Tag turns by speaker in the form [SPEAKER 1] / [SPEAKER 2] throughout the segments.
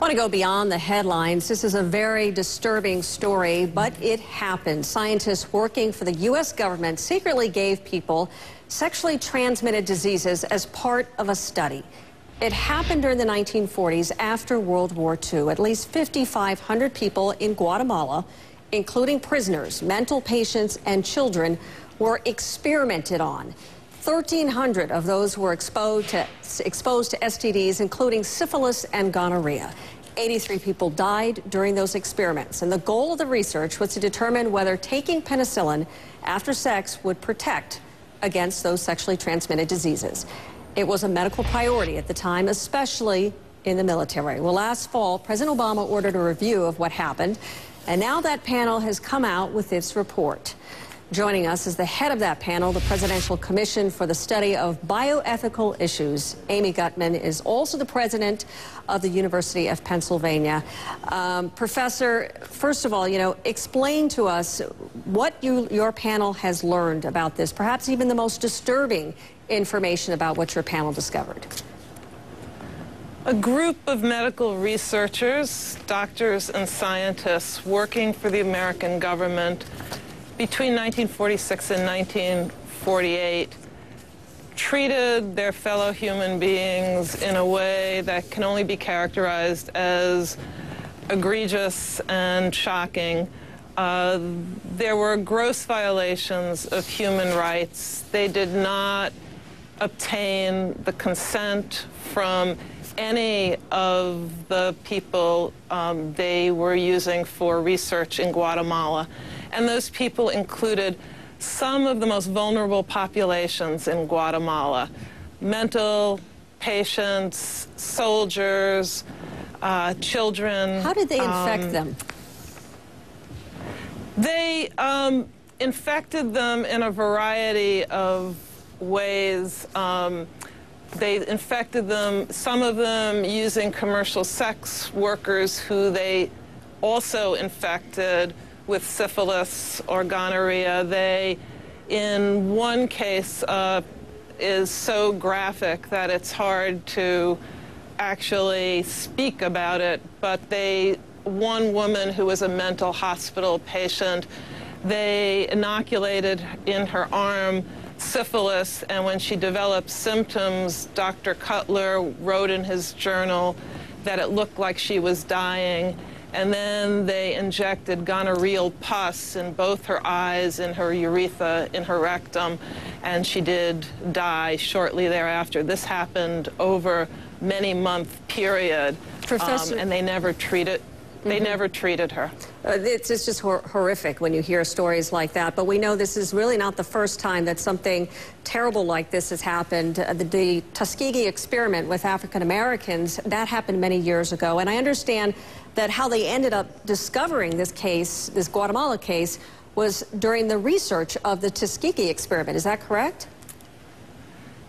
[SPEAKER 1] I want to go beyond the headlines. This is a very disturbing story, but it happened. Scientists working for the U.S. government secretly gave people sexually transmitted diseases as part of a study. It happened during the 1940s after World War II. At least 5,500 people in Guatemala, including prisoners, mental patients, and children, were experimented on. 1,300 of those were exposed to STDs, including syphilis and gonorrhea. 83 people died during those experiments, and the goal of the research was to determine whether taking penicillin after sex would protect against those sexually transmitted diseases. It was a medical priority at the time, especially in the military. Well, last fall, President Obama ordered a review of what happened, and now that panel has come out with its report. Joining us is the head of that panel, the Presidential Commission for the Study of Bioethical Issues. Amy Gutman is also the president of the University of Pennsylvania. Professor, first of all, explain to us what your panel has learned about this, perhaps even the most disturbing information about what your panel discovered.
[SPEAKER 2] A group of medical researchers, doctors and scientists working for the American government between 1946 and 1948 treated their fellow human beings in a way that can only be characterized as egregious and shocking. There were gross violations of human rights. They did not obtain the consent from any of the people they were using for research in Guatemala. And those people included some of the most vulnerable populations in Guatemala: mental patients, soldiers, children.
[SPEAKER 1] How did they infect them?
[SPEAKER 2] They infected them in a variety of ways. They infected them, some of them using commercial sex workers who they also infected with syphilis or gonorrhea. They, in one case, is so graphic that it's hard to actually speak about it, but one woman who was a mental hospital patient, they inoculated in her arm syphilis, and when she developed symptoms, Dr. Cutler wrote in his journal that it looked like she was dying. And then they injected gonorrheal pus in both her eyes, in her urethra, in her rectum, and she did die shortly thereafter. This happened over many-month period,
[SPEAKER 1] Professor,
[SPEAKER 2] and they never treated. They never treated her.
[SPEAKER 1] It's just horrific when you hear stories like that. But we know this is really not the first time that something terrible like this has happened. The Tuskegee experiment with African Americans, that happened many years ago. And I understand that how they ended up discovering this case, this Guatemala case, was during the research of the Tuskegee experiment. Is that correct?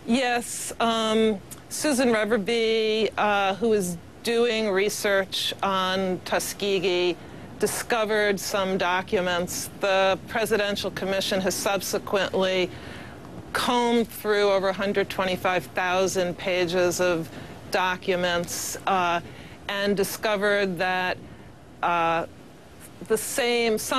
[SPEAKER 2] Yes. Susan Reverby, who is doing research on Tuskegee, discovered some documents. The Presidential Commission has subsequently combed through over 125,000 pages of documents and discovered that some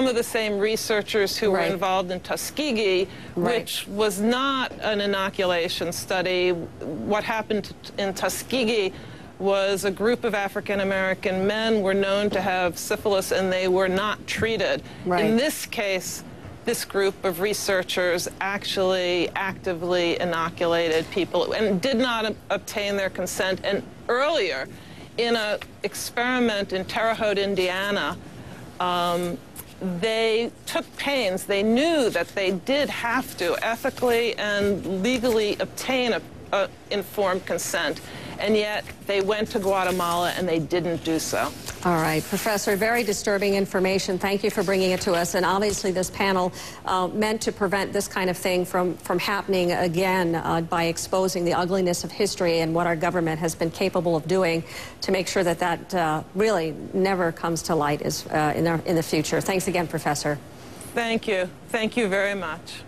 [SPEAKER 2] of the same researchers who were involved in Tuskegee, which was not an inoculation study. What happened in Tuskegee was a group of African-American men were known to have syphilis, and they were not treated. In this case, this group of researchers actually actively inoculated people and did not obtain their consent. And earlier, in an experiment in Terre Haute, Indiana, they took pains. They knew that they did have to ethically and legally obtain a informed consent, and yet they went to Guatemala and they didn't do so.
[SPEAKER 1] All right, Professor, very disturbing information. Thank you for bringing it to us. And obviously this panel meant to prevent this kind of thing from happening again by exposing the ugliness of history and what our government has been capable of doing to make sure that that really never comes to light in the future. Thanks again, Professor.
[SPEAKER 2] Thank you. Thank you very much.